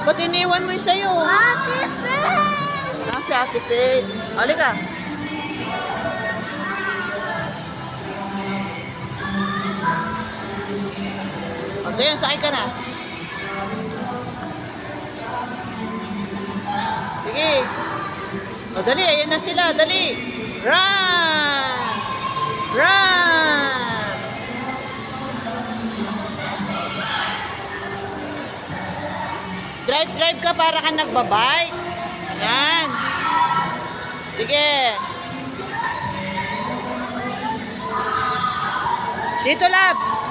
Ba't iniwan mo yung sa'yo? Ate Faith! Si Ate Faith. Halika. O, sige, sakay ka na. Sige. O, dali. Ayan na sila. Dali. Run! Run! Drive ka para ka nagbabike. Yan. Sige. Dito, love.